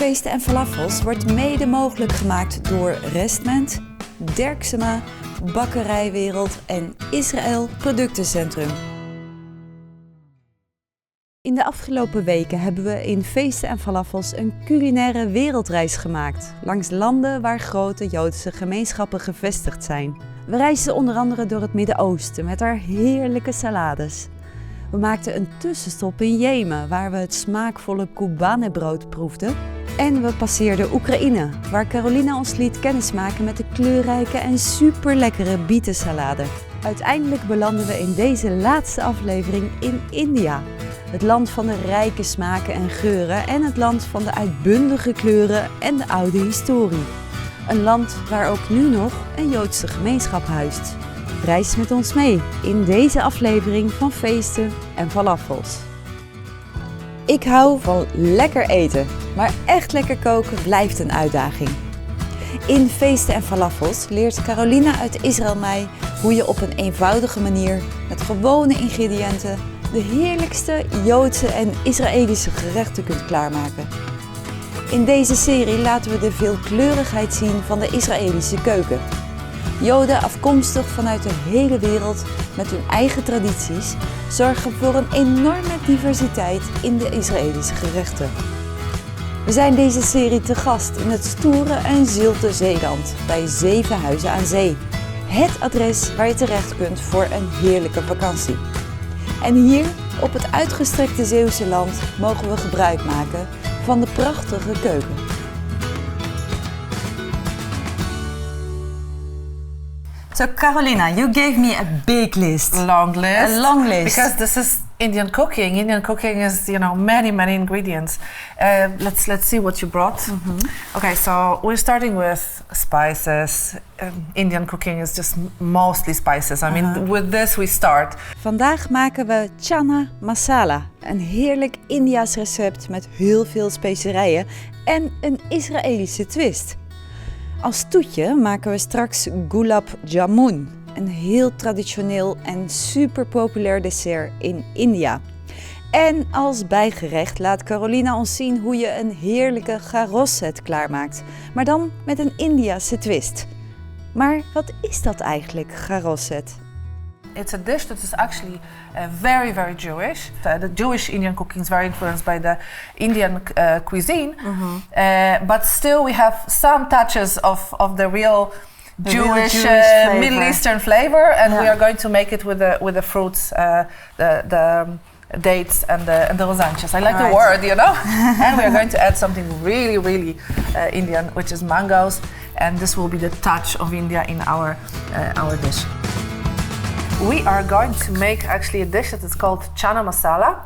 Feesten Falafels wordt mede mogelijk gemaakt door Restment, Derksema, Bakkerijwereld en Israël Productencentrum. In de afgelopen weken hebben we in Feesten Falafels een culinaire wereldreis gemaakt, langs landen waar grote Joodse gemeenschappen gevestigd zijn. We reisden onder andere door het Midden-Oosten met haar heerlijke salades. We maakten een tussenstop in Jemen, waar we het smaakvolle kubanebrood proefden. En we passeerden Oekraïne, waar Carolina ons liet kennismaken met de kleurrijke en super lekkere bietensalade. Uiteindelijk belanden we in deze laatste aflevering in India. Het land van de rijke smaken en geuren en het land van de uitbundige kleuren en de oude historie. Een land waar ook nu nog een Joodse gemeenschap huist. Reis met ons mee in deze aflevering van Feesten Falafels. Ik hou van lekker eten, maar echt lekker koken blijft een uitdaging. In Feesten Falafels leert Carolina uit Israël mij hoe je op een eenvoudige manier met gewone ingrediënten de heerlijkste Joodse en Israëlische gerechten kunt klaarmaken. In deze serie laten we de veelkleurigheid zien van de Israëlische keuken. Joden afkomstig vanuit de hele wereld met hun eigen tradities zorgen voor een enorme diversiteit in de Israëlische gerechten. We zijn deze serie te gast in het stoere en zilte Zeeland bij 7 Huizen aan Zee. Het adres waar je terecht kunt voor een heerlijke vakantie. En hier op het uitgestrekte Zeeuwse land mogen we gebruik maken van de prachtige keuken. So Carolina, you gave me a big list. Long list. A long list. Because this is Indian cooking. Indian cooking is, many ingredients. Let's see what you brought. Mm-hmm. Okay, so we're starting with spices. Indian cooking is just mostly spices. I mean, with this we start. Vandaag maken we chana masala. Een heerlijk Indiaas recept met heel veel specerijen en een Israëlische twist. Als toetje maken we straks gulab jamun, een heel traditioneel en super populair dessert in India. En als bijgerecht laat Carolina ons zien hoe je een heerlijke garosset klaarmaakt, maar dan met een Indiase twist. Maar wat is dat eigenlijk, garosset? It's a dish that is actually very Jewish. The Jewish Indian cooking is very influenced by the Indian cuisine, but still we have some touches of the real Jewish Middle Eastern flavor, and we are going to make it with the fruits, the dates and the rozanches. I like the word, and we are going to add something really Indian, which is mangoes, and this will be the touch of India in our dish. We are going to make actually a dish that is called chana masala.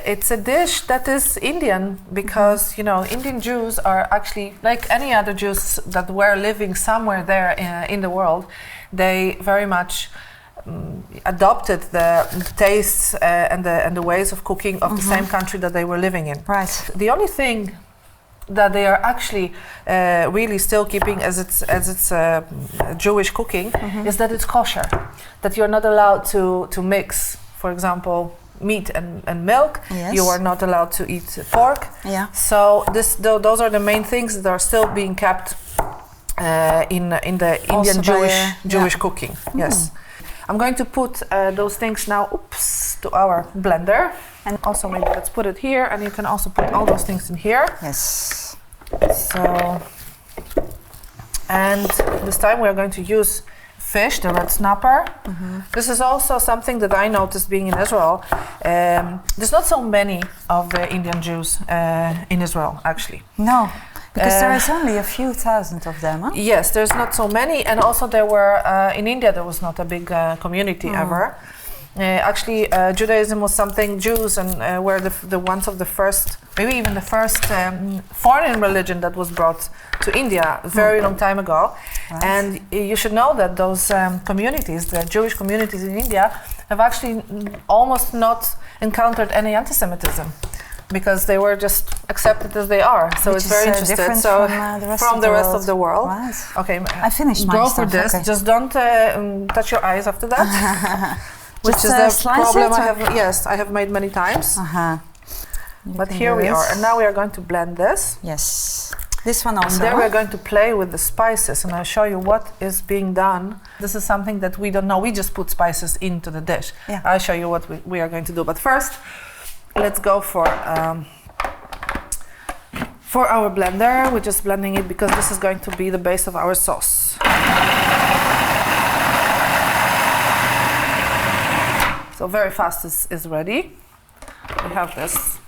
It's a dish that is Indian because, Indian Jews are actually, like any other Jews that were living somewhere there in the world, they very much adopted the tastes and the ways of cooking of the same country that they were living in. Right. The only thing that they are actually really still keeping as its Jewish cooking is that it's kosher, that you're not allowed to mix, for example, meat and milk. Yes. You are not allowed to eat pork. Yeah. So those are the main things that are still being kept in the Indian Jewish cooking. Yes. I'm going to put those things now to our blender. And also maybe let's put it here, and you can also put all those things in here. Yes. So, and this time we are going to use fish, the red snapper. This is also something that I noticed being in Israel. There's not so many of the Indian Jews in Israel, actually. No, because there is only a few thousand of them, huh? Yes, there's not so many, and also there were, in India there was not a big community ever. Actually, Judaism was something, Jews and were the ones of the first, maybe even the first foreign religion that was brought to India a very long time ago. Right. And you should know that those communities, the Jewish communities in India, have actually almost not encountered any anti-Semitism, because they were just accepted as they are. So which it's very interesting. So from the rest of the world. Right. Okay, I finished my go stuff. for this. Okay. Just don't touch your eyes after that. Which is the slice problem it, I have. Yes, I have made many times. But here we are, and now we are going to blend this. Yes. This one also. And then we're going to play with the spices, and I'll show you what is being done. This is something that we don't know. We just put spices into the dish. Yeah. I'll show you what we are going to do. But first, let's go for our blender. We're just blending it because this is going to be the base of our sauce. So very fast is ready. We have this.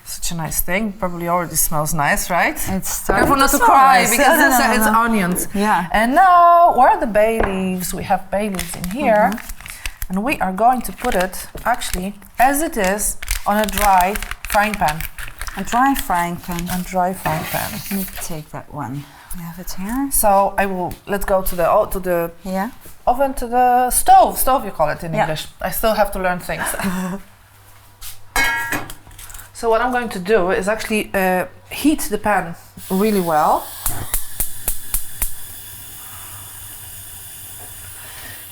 Such a nice thing. Probably already smells nice, right? It's careful not to cry because it's onions. Yeah. And now, where are the bay leaves? We have bay leaves in here. And we are going to put it, actually, as it is, on a dry frying pan. A dry frying pan. A dry frying pan. Let me take that one. We have it here. So let's go to the Yeah. oven, to the stove. Stove, you call it in English. I still have to learn things. So what I'm going to do is actually heat the pan really well.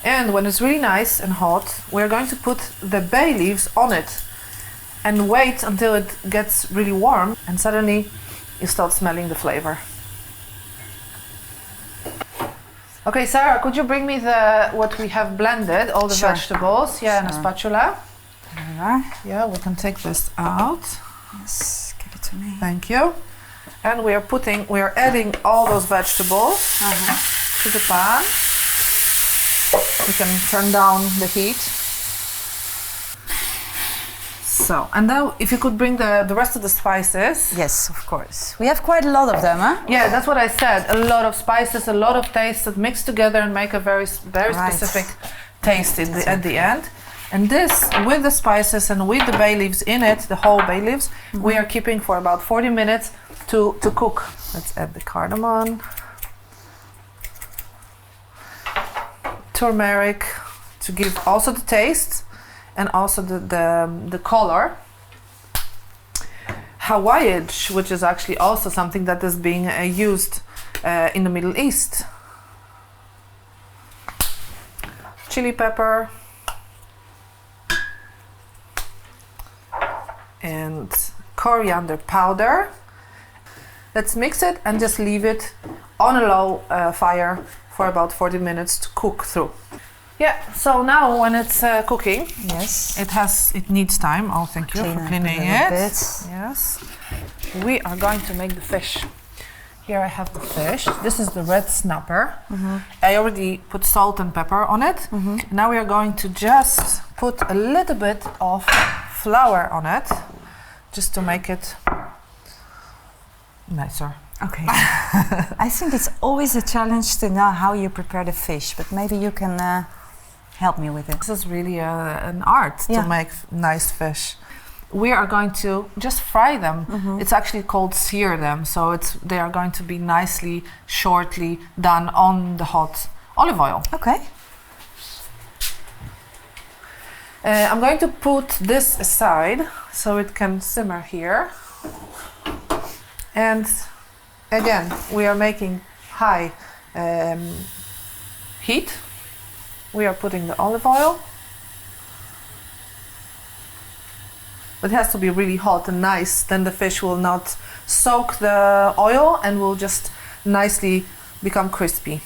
And when it's really nice and hot, we're going to put the bay leaves on it and wait until it gets really warm, and suddenly you start smelling the flavor. Okay, Sarah, could you bring me what we have blended, all the vegetables? Yeah, and a spatula. There we are. Yeah, we can take this out. Yes, give it to me. Thank you. And we are adding all those vegetables to the pan. We can turn down the heat. So, and now if you could bring the rest of the spices. Yes, of course. We have quite a lot of them, huh? Yeah, that's what I said. A lot of spices, a lot of tastes that mix together and make a very specific taste at the end. And this, with the spices and with the bay leaves in it, the whole bay leaves, we are keeping for about 40 minutes to cook. Let's add the cardamom, turmeric to give also the taste and also the color. Hawaiian, which is actually also something that is being used in the Middle East. Chili pepper. And coriander powder. Let's mix it and just leave it on a low fire for about 40 minutes to cook through. Yeah, so now when it's cooking, yes, it needs time. Oh, thank you for cleaning it. Yes. We are going to make the fish. Here I have the fish. This is the red snapper. I already put salt and pepper on it. Now we are going to just put a little bit of flour on it, just to make it nicer. Okay. I think it's always a challenge to know how you prepare the fish, but maybe you can help me with it. This is really an art to make nice fish. We are going to just fry them. It's actually called sear them, so they are going to be nicely, shortly done on the hot olive oil. Okay. I'm going to put this aside so it can simmer here. And again, we are making high heat. We are putting the olive oil. It has to be really hot and nice, then the fish will not soak the oil and will just nicely become crispy.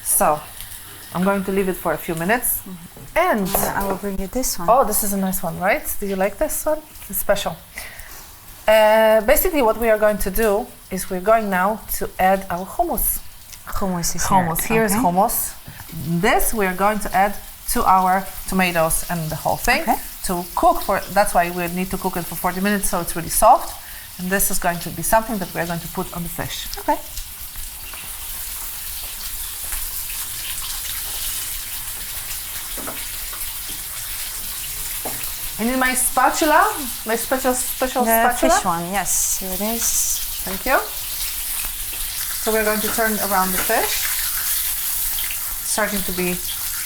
So, I'm going to leave it for a few minutes. And I will bring you this one. Oh, this is a nice one, right? Do you like this one? It's special. Basically, what we are going to do is we're going now to add our hummus. Hummus is hummus. Here is hummus. This we are going to add to our tomatoes and the whole thing to cook for. That's why we need to cook it for 40 minutes so it's really soft. And this is going to be something that we are going to put on the fish. Okay. I need my spatula, my special spatula. The fish one, yes, here it is. Thank you. So we're going to turn around the fish. It's starting to be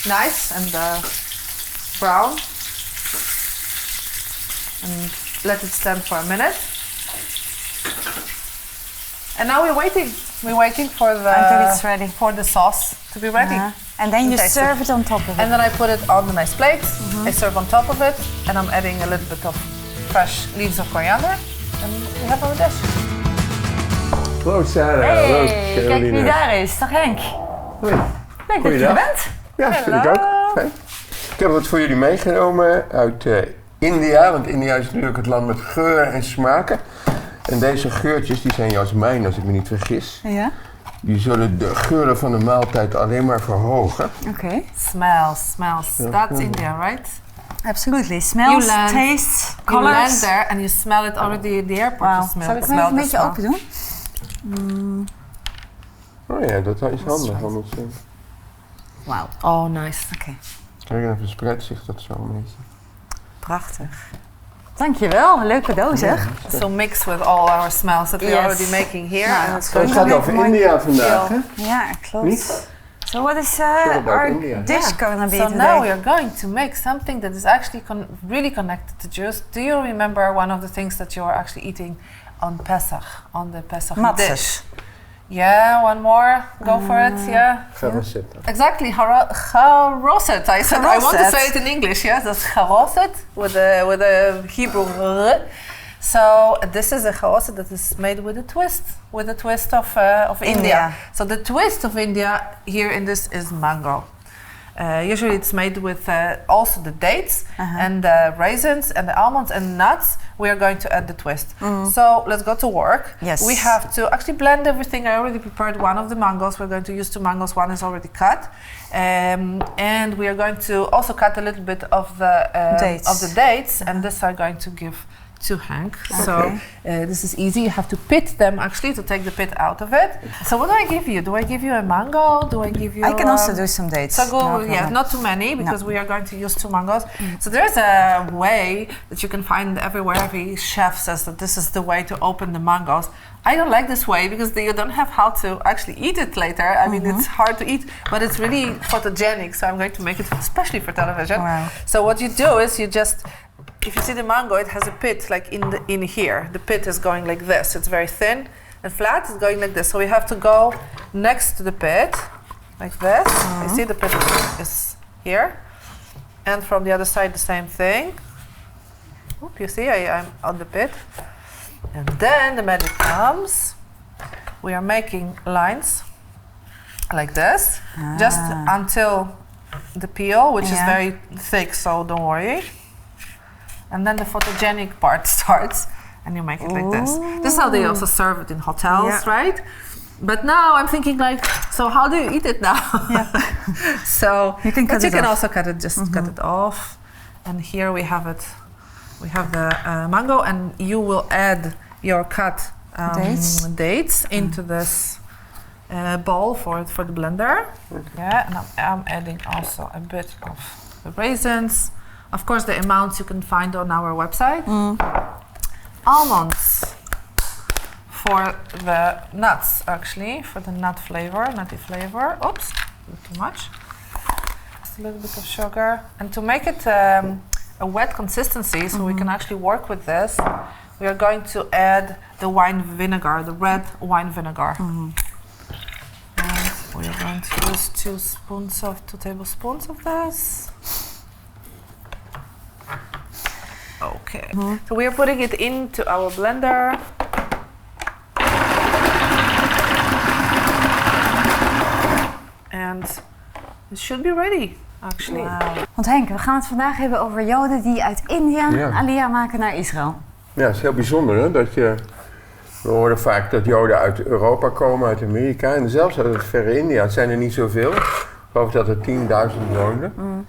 nice and brown. And let it stand for a minute. And now we're waiting. We're waiting for Until it's ready. for the sauce to be ready. And then you Taste serve it on top of it. And then I put it on the nice plate. I serve on top of it, and I'm adding a little bit of fresh leaves of coriander, and we have our dish. Hallo Sarah, hallo Hey, kijk Caroline. wie daar is. Dag Henk. Hoi. Leuk dat je er bent. Ja, vind ik ook. Fijn. Ik heb wat voor jullie meegenomen uit India, want India is natuurlijk het land met geuren en smaken. En deze geurtjes die zijn jasmijn, als ik me niet vergis. Ja. Die zullen de geuren van de maaltijd alleen maar verhogen. Oké. Smells. Ja. That's India, right? Absolutely. Smells, You land- tastes, You land colors. there and you smell it already in the airport. You Wauw. smell, Zal ik smell hem even the een beetje smell. open doen? Oh ja, dat is handig. Anders, Wauw. Oh, nice. Oké. kijk even, spreidt zich dat zo een beetje. Prachtig. Dankjewel. Een leuk cadeau zeg. So mixed with all our smells that we're Yes. already making here. Nou, and dat it's is going Het to gaat Leuk, over mooi. India vandaag, hè? Ja, klopt. Niet? So what is about our India? dish gonna be So today? now we are going to make something that is actually really connected to Jews. Do you remember one of the things that you are actually eating on Pesach, on the Pesach Matzes. dish? Yeah, one more. Go for it. Yeah. Ga maar zitten. Exactly, charoset. I said I want to Charoset. say it in English. Yes, that's charoset with a Hebrew r. So this is a charoset that is made with a twist of India. India. So the twist of India here in this is mango. Usually it's made with also the dates and the raisins and the almonds and nuts. We are going to add the twist. So let's go to work. Yes. We have to actually blend everything. I already prepared one of the mangoes. We're going to use 2 mangoes. One is already cut. And we are going to also cut a little bit of the dates. And this I'm going to give to Hank. Okay. So this is easy. You have to pit them actually to take the pit out of it. So what do I give you? Do I give you a mango? Do I give you? I can also do some dates. So go, No yeah, problem. not too many because we are going to use 2 mangoes. So there's a way that you can find everywhere. Every chef says that this is the way to open the mangoes. I don't like this way because you don't have how to actually eat it later. I mean, it's hard to eat, but it's really photogenic. So I'm going to make it especially for television. Wow. So what you do is you just, if you see the mango, it has a pit like in here. The pit is going like this. It's very thin and flat. It's going like this. So we have to go next to the pit, like this. You see the pit is here, and from the other side the same thing. Oop, you see, I'm on the pit, and then the magic comes. We are making lines like this, just until the peel, which is very thick. So don't worry. And then the photogenic part starts, and you make it like this. This is how they also serve it in hotels, right? But now I'm thinking like, so how do you eat it now? Yeah. So You can cut you it can off. also cut it, just cut it off. And here we have it. We have the mango, and you will add your cut dates into this bowl for the blender. Yeah, and I'm adding also a bit of the raisins. Of course, the amounts you can find on our website. Almonds for the nuts, actually, for the nutty flavor. Oops, too much. Just a little bit of sugar. And to make it a wet consistency, so we can actually work with this, we are going to add the wine vinegar, the red wine vinegar. And we are going to use 2 tablespoons of this. Okay, so we are putting it into our blender. And it should be ready, actually. Wow. Want Henk, we gaan het vandaag hebben over Joden die uit India Aliyah maken naar Israël. Ja, het is heel bijzonder hè, we horen vaak dat Joden uit Europa komen, uit Amerika en zelfs uit het verre India. Het zijn er niet zoveel. Ik geloof dat er 10.000 woonden.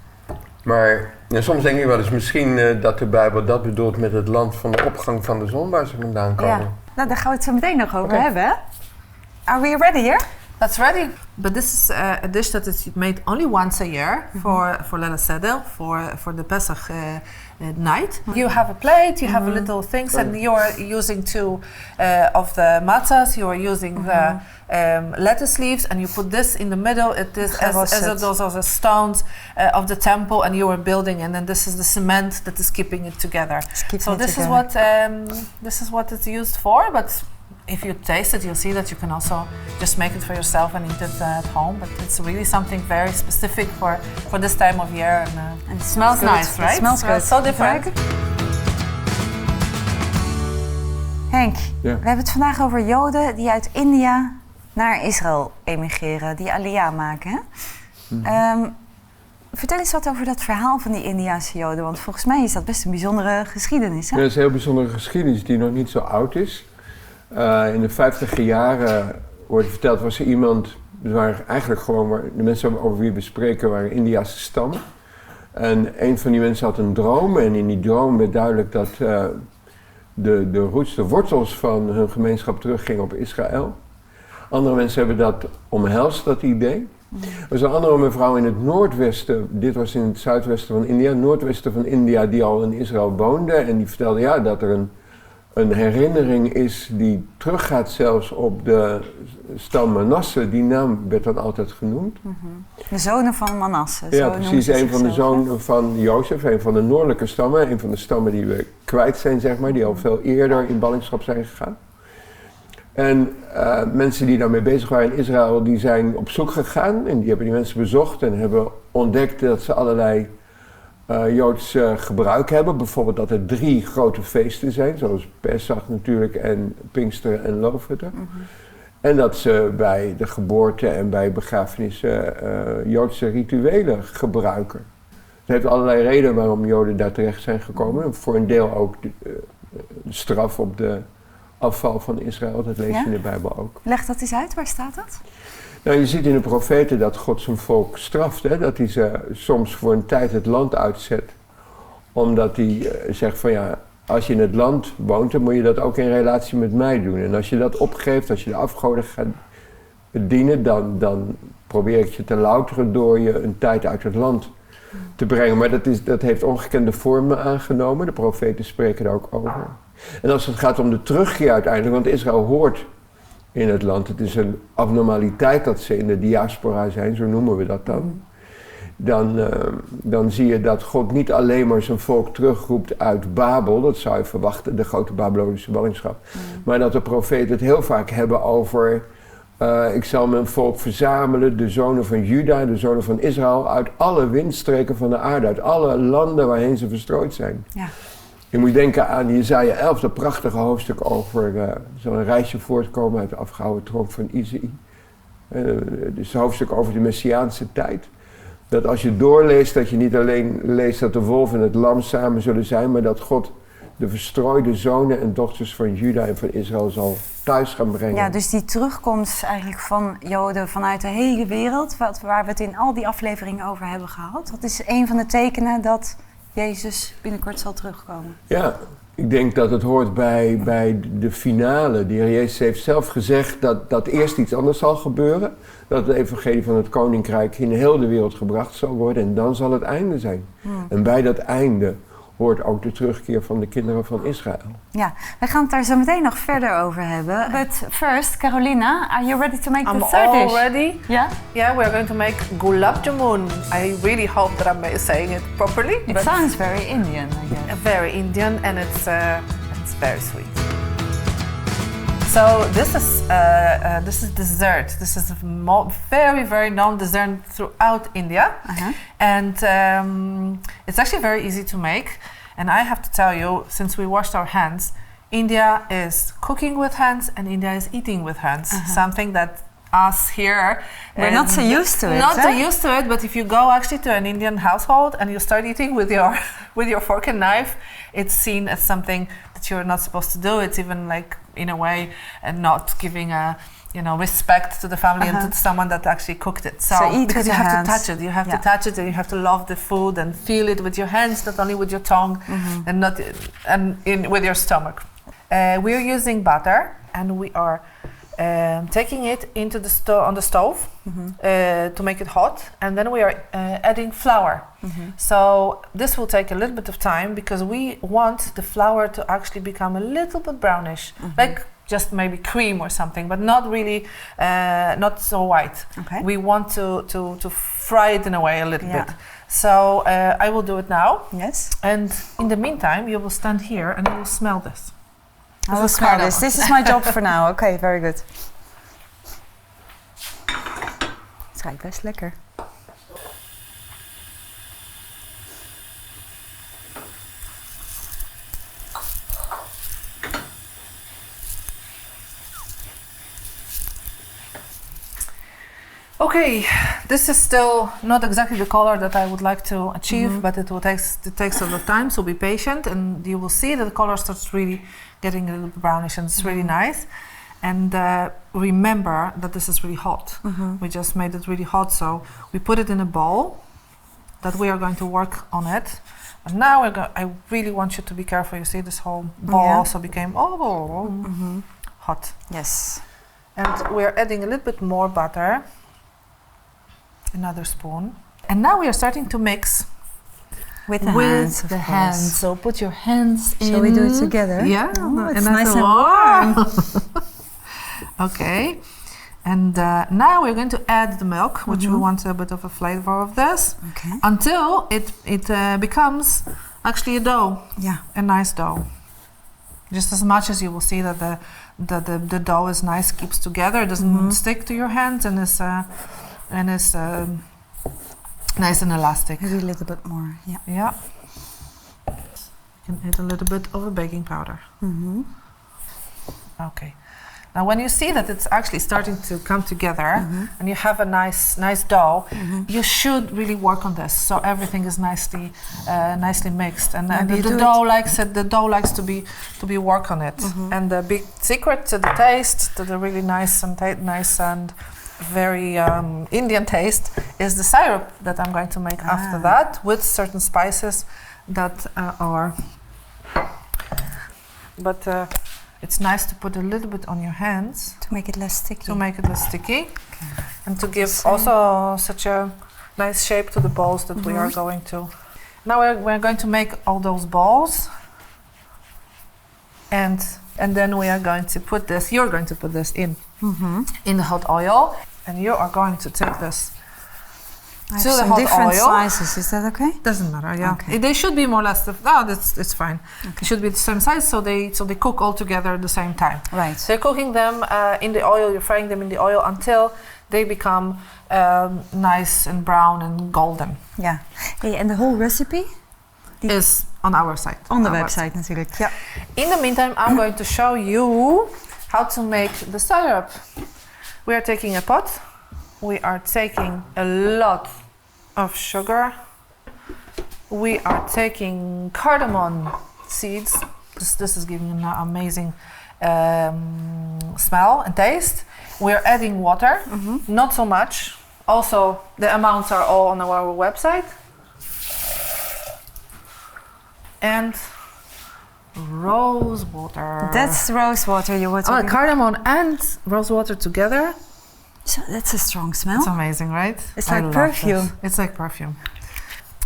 Maar soms denk ik wel eens misschien dat de Bijbel dat bedoelt met het land van de opgang van de zon waar ze vandaan komen. Ja, nou, daar gaan we het zo meteen nog over hebben. Hè? Are we ready here? That's ready. But this is a dish that is made only once a year for laatste, for the Pesach night. You have a plate, you have a little things, and you are using 2 of the matzahs. You are using the lettuce leaves, and you put this in the middle. It is as those are the stones of the temple, and you are building, and then this is the cement that is keeping it together. So this is what it's used for, but if you taste it, you'll see that you can also just make it for yourself and eat it at home. But it's really something very specific for this time of year. And it smells nice, right? It smells good. So different. Henk, we hebben het vandaag over Joden die uit India naar Israël emigreren, die aliyah maken. Hè? Vertel eens wat over dat verhaal van die Indiaanse Joden, want volgens mij is dat best een bijzondere geschiedenis. Hè? Ja, dat is een heel bijzondere geschiedenis die nog niet zo oud is. In de 50e jaren wordt verteld, was er iemand, er waren eigenlijk gewoon, de mensen over wie we spreken waren Indiase stammen. En een van die mensen had een droom en in die droom werd duidelijk dat de roots, de wortels van hun gemeenschap teruggingen op Israël. Andere mensen hebben dat omhelst, dat idee. Er was een andere mevrouw in het noordwesten, dit was in het zuidwesten van India, noordwesten van India, die al in Israël woonde. En die vertelde dat er een herinnering is die teruggaat zelfs op de stam Manasse. Die naam werd dan altijd genoemd. De zonen van Manasse. Ja, precies. Een van de zonen van Jozef, een van de noordelijke stammen. Een van de stammen die we kwijt zijn, zeg maar, die al veel eerder in ballingschap zijn gegaan. En mensen die daarmee bezig waren in Israël, die zijn op zoek gegaan. En die hebben die mensen bezocht en hebben ontdekt dat ze allerlei Joods gebruik hebben. Bijvoorbeeld dat er 3 grote feesten zijn, zoals Pesach natuurlijk en Pinksteren en Loofhutten. En dat ze bij de geboorte en bij begrafenissen Joodse rituelen gebruiken. Het heeft allerlei redenen waarom Joden daar terecht zijn gekomen. Voor een deel ook de straf op de afval van Israël, dat lees je in de Bijbel ook. Leg dat eens uit, waar staat dat? Nou, je ziet in de profeten dat God zijn volk straft, hè? Dat hij ze soms voor een tijd het land uitzet. Omdat hij zegt van als je in het land woont, dan moet je dat ook in relatie met mij doen. En als je dat opgeeft, als je de afgoden gaat dienen, dan probeer ik je te louteren door je een tijd uit het land te brengen. Maar dat heeft ongekende vormen aangenomen, de profeten spreken daar ook over. En als het gaat om de terugkeer uiteindelijk, want Israël hoort in het land. Het is een abnormaliteit dat ze in de diaspora zijn, zo noemen we dat dan. Dan zie je dat God niet alleen maar zijn volk terugroept uit Babel, dat zou je verwachten, de grote Babylonische ballingschap. Maar dat de profeten het heel vaak hebben over, ik zal mijn volk verzamelen, de zonen van Juda, de zonen van Israël, uit alle windstreken van de aarde, uit alle landen waarheen ze verstrooid zijn. Ja. Je moet denken aan Jesaja 11, dat prachtige hoofdstuk over zo'n reisje voortkomen uit de afgehouden tronk van Isaïe. Dus het hoofdstuk over de Messiaanse tijd. Dat als je doorleest, dat je niet alleen leest dat de wolf en het lam samen zullen zijn, maar dat God de verstrooide zonen en dochters van Juda en van Israël zal thuis gaan brengen. Ja, dus die terugkomst eigenlijk van Joden vanuit de hele wereld, waar we het in al die afleveringen over hebben gehad, dat is een van de tekenen dat Jezus binnenkort zal terugkomen. Ja, ik denk dat het hoort bij de finale. De Heer Jezus heeft zelf gezegd dat eerst iets anders zal gebeuren. Dat het evangelie van het koninkrijk in heel de wereld gebracht zal worden en dan zal het einde zijn. En bij dat einde hoort ook de terugkeer van de kinderen van Israël. Ja, we gaan het daar zo meteen nog verder over hebben. But first, Carolina, are you ready to make the third dish? I'm all ready. Yeah? Yeah, we're going to make gulab jamun. I really hope that I'm saying it properly. It sounds very Indian, I guess. Very Indian, and it's very sweet. So this is dessert. This is a very, very known dessert throughout India. And it's actually very easy to make. And I have to tell you, since we washed our hands, India is cooking with hands and India is eating with hands. Something that us here... We're not so used to it. Not so used to it, but if you go actually to an Indian household and you start eating with your fork and knife, it's seen as something that you're not supposed to do. It's even like, in a way, not giving respect to the family and to someone that actually cooked it. So eat because with you have hands. to touch it. You have to touch it and you have to love the food and feel it with your hands, not only with your tongue with your stomach. We're using butter and we are taking it into on the stove to make it hot, and then we are adding flour. So this will take a little bit of time because we want the flour to actually become a little bit brownish, like just maybe cream or something, but not really, not so white. Okay. We want to fry it in a way a little bit. So I will do it now. Yes. And in the meantime, you will stand here and you will smell this. I will smell this. This is my job for now. Okay, very good. Het ruikt best lekker. Okay, this is still not exactly the color that I would like to achieve, but it takes a lot of time, so be patient, and you will see that the color starts really getting a little brownish, and it's really nice. And remember that this is really hot. We just made it really hot, so we put it in a bowl that we are going to work on it. And now I really want you to be careful. You see, this whole bowl also became hot. Yes. And we are adding a little bit more butter. Another spoon. And now we are starting to mix with the hands. So put your hands in. Shall we do it together? Yeah. Oh, it's nice and warm. Okay. And now we're going to add the milk, which we want a bit of a flavor of this. Okay. Until it becomes actually a dough. Yeah. A nice dough. Just as much as you will see that the dough is nice, keeps together, it doesn't stick to your hands, and is nice and elastic. Maybe a little bit more, yeah. Yeah. You can add a little bit of a baking powder. Okay. Now when you see that it's actually starting to come together and you have a nice dough, you should really work on this so everything is nicely mixed. And the dough likes it. The dough likes to be work on it. And the big secret to the taste, to the really nice and very Indian taste, is the syrup that I'm going to make after that, with certain spices that are. But it's nice to put a little bit on your hands to make it less sticky. Okay. And to give also such a nice shape to the balls that we are going to. Now we're going to make all those balls, and then we are going to put this. You're going to put this in the hot oil, and you are going to take this I have to the some hot different oil. sizes. Is that okay? Doesn't matter. Yeah, Okay. they should be more or less. It's fine. Okay. It should be the same size, so they cook all together at the same time. Right. So you're cooking them in the oil. You're frying them in the oil until they become nice and brown and golden. Yeah. Hey, and the whole recipe Is on our site. on the website natuurlijk. Ja. In the meantime, I'm going to show you how to make the syrup. We are taking a pot. We are taking a lot of sugar. We are taking cardamom seeds. This is giving an amazing smell and taste. We are adding water, not so much. Also, the amounts are all on our website. And rose water. That's rose water you were talking Cardamom and rose water together. So that's a strong smell. It's amazing, right? It's I like love perfume. this. It's like perfume.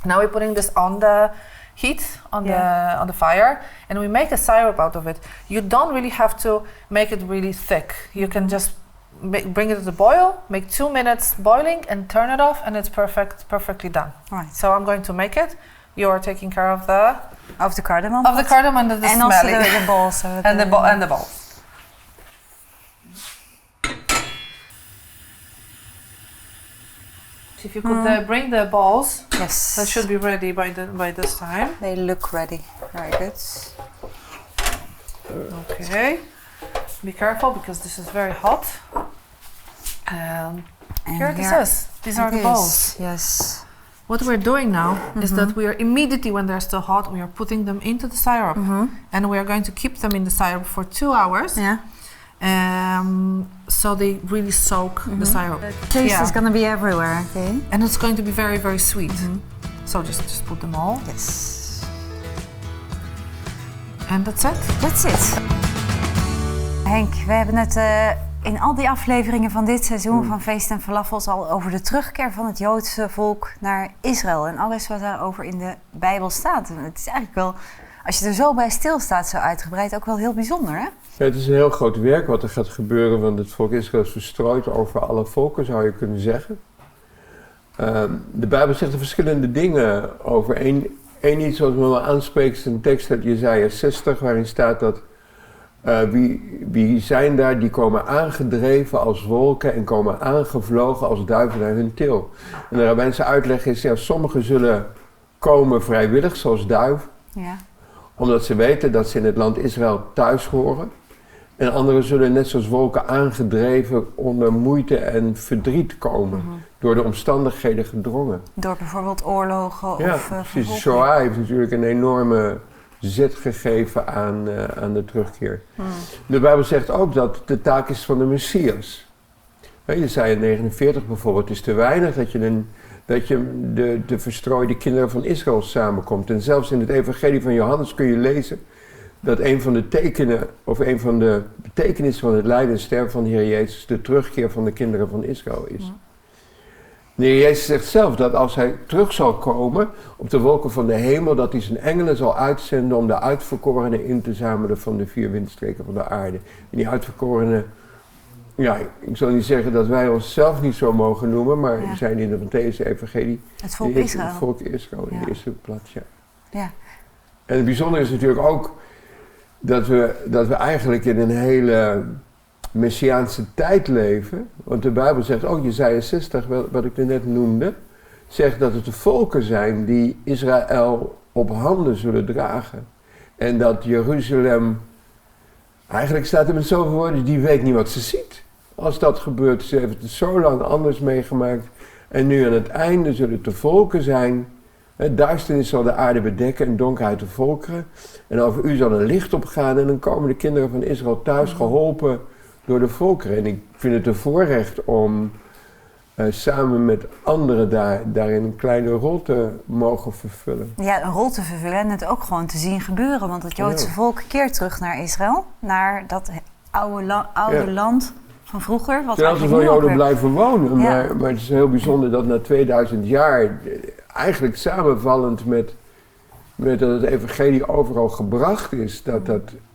Now we're putting this on the heat, on the fire, and we make a syrup out of it. You don't really have to make it really thick. You can just bring it to the boil, make 2 minutes boiling, and turn it off, and it's perfectly done. Right. So I'm going to make it. You are taking care of the cardamom. cardamom and the and smelling. also the balls. and the balls. If you could bring the balls, Yes. that should be ready by this time. They look ready. Very good. Okay. Be careful because this is very hot. And Here this is. These are the balls. Yes. What we're doing now is that we are immediately, when they're still hot, we are putting them into the syrup, and we are going to keep them in the syrup for 2 hours. Yeah. So they really soak the syrup. The taste is gonna be everywhere. Okay. And it's going to be very, very sweet. So just put them all. Yes. And that's it. That's it. Henk, we hebben het in al die afleveringen van dit seizoen van Feesten Falafels al over de terugkeer van het Joodse volk naar Israël. En alles wat daarover in de Bijbel staat. En het is eigenlijk wel, als je er zo bij stilstaat, zo uitgebreid, ook wel heel bijzonder, hè? Ja, het is een heel groot werk wat er gaat gebeuren, want het volk Israël is verstrooid over alle volken, zou je kunnen zeggen. De Bijbel zegt er verschillende dingen over. Eén iets wat me wel aanspreekt is een tekst uit Jesaja 60, waarin staat dat Wie zijn daar? Die komen aangedreven als wolken en komen aangevlogen als duiven naar hun til. En de rabbijnse uitleg is, sommigen zullen komen vrijwillig, zoals duiven. Ja. Omdat ze weten dat ze in het land Israël thuis horen. En anderen zullen net zoals wolken aangedreven onder moeite en verdriet komen. Door de omstandigheden gedrongen. Door bijvoorbeeld oorlogen of precies. Shoah heeft natuurlijk een enorme zet gegeven aan de terugkeer. De Bijbel zegt ook dat de taak is van de Messias. Jesaja 49 bijvoorbeeld, het is te weinig dat je de verstrooide kinderen van Israël samenkomt. En zelfs in het evangelie van Johannes kun je lezen dat een van de tekenen, of een van de betekenissen van het lijden en sterven van de Heer Jezus de terugkeer van de kinderen van Israël is. De Heer Jezus zegt zelf dat als hij terug zal komen op de wolken van de hemel, dat hij zijn engelen zal uitzenden om de uitverkorenen in te zamelen van de 4 windstreken van de aarde. En die uitverkorenen, ik zal niet zeggen dat wij onszelf niet zo mogen noemen, maar we zijn in de Mattheüs-evangelie het volk Israël. Het volk Israël in de eerste plaats, ja. En het bijzondere is natuurlijk ook dat we eigenlijk in een hele messiaanse tijd leven. Want de Bijbel zegt ook, Jesaja 60, wat ik er net noemde, zegt dat het de volken zijn die Israël op handen zullen dragen. En dat Jeruzalem, eigenlijk staat er met zoveel woorden, die weet niet wat ze ziet. Als dat gebeurt, ze heeft het zo lang anders meegemaakt. En nu aan het einde zullen het de volken zijn. Duisternis zal de aarde bedekken en donkerheid de volkeren. En over u zal een licht opgaan en dan komen de kinderen van Israël thuis geholpen door de volkeren. En ik vind het een voorrecht om samen met anderen daarin een kleine rol te mogen vervullen. Ja, een rol te vervullen en het ook gewoon te zien gebeuren. Want het Joodse volk keert terug naar Israël, naar dat oude land van vroeger. Wat er veel Joden blijven wonen, maar het is heel bijzonder dat na 2000 jaar, eigenlijk samenvallend met dat het evangelie overal gebracht is, dat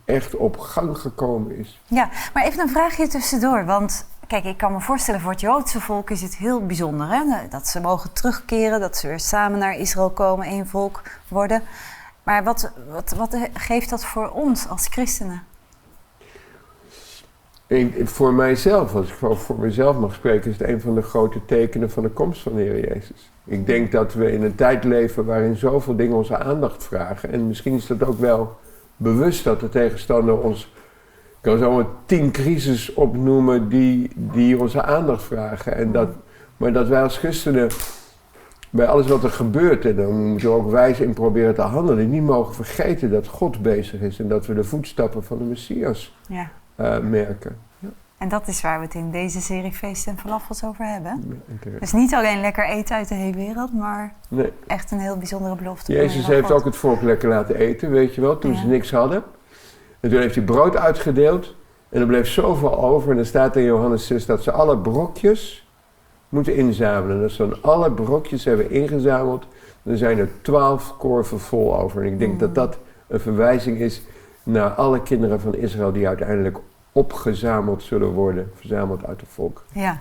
echt op gang gekomen is. Ja, maar even een vraagje tussendoor, want kijk, ik kan me voorstellen voor het Joodse volk is het heel bijzonder, hè? Dat ze mogen terugkeren, dat ze weer samen naar Israël komen, één volk worden. Maar wat geeft dat voor ons als christenen? Voor mijzelf, als ik voor mezelf mag spreken, is het een van de grote tekenen van de komst van de Heer Jezus. Ik denk dat we in een tijd leven waarin zoveel dingen onze aandacht vragen. En misschien is dat ook wel bewust dat de tegenstander ons, ik kan zomaar 10 crises opnoemen die onze aandacht vragen. Maar dat wij als christenen bij alles wat er gebeurt, en dan moeten we ook wijs in proberen te handelen, niet mogen vergeten dat God bezig is en dat we de voetstappen van de Messias merken. Ja. En dat is waar we het in deze serie Feesten Falafels over hebben. Dus niet alleen lekker eten uit de hele wereld, maar echt een heel bijzondere belofte. Jezus heeft ook het volk lekker laten eten, weet je wel, toen ze niks hadden. En toen heeft hij brood uitgedeeld en er bleef zoveel over. En dan staat in Johannes 6 dat ze alle brokjes moeten inzamelen. En als ze dan alle brokjes hebben ingezameld, dan zijn er 12 korven vol over. En ik denk dat dat een verwijzing is naar alle kinderen van Israël die uiteindelijk opgezameld zullen worden, verzameld uit het volk. Ja.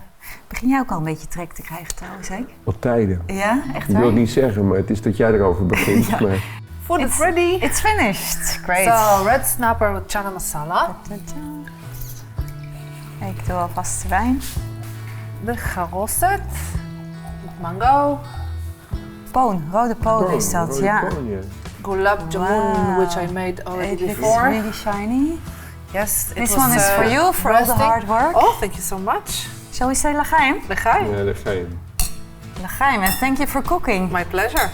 Begin jij ook al een beetje trek te krijgen trouwens, hè? Al tijden. Ja, echt waar? Ik wil het niet zeggen, maar het is dat jij erover begint. Ja. Maar... Food is ready. It's finished. Great. So, red snapper with chana masala. Ik doe alvast de wijn. De garoset. Mango. Rode poon is dat, Poon, Gulab jamun, which I made already before. It's really shiny. Yes, this one is for you, for all the hard work. Oh, thank you so much. Shall we say l'chaim? L'chaim. Ja, l'chaim. L'chaim, and thank you for cooking. My pleasure.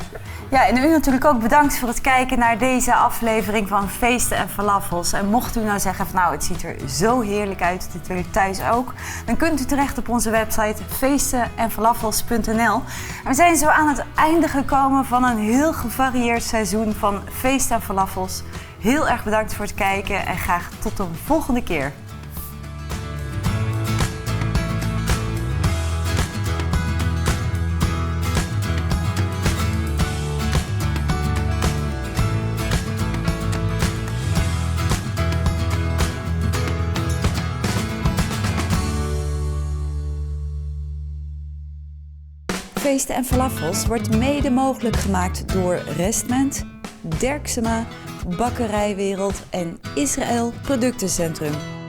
Ja, en u natuurlijk ook bedankt voor het kijken naar deze aflevering van Feesten Falafels. En mocht u nou zeggen van nou, het ziet er zo heerlijk uit, dit wil ik thuis ook, dan kunt u terecht op onze website feestenenfalafels.nl. En we zijn zo aan het einde gekomen van een heel gevarieerd seizoen van Feesten Falafels. Heel erg bedankt voor het kijken en graag tot de volgende keer. Feesten en Falafels wordt mede mogelijk gemaakt door Restment, Derksema, Bakkerijwereld en Israël Productencentrum.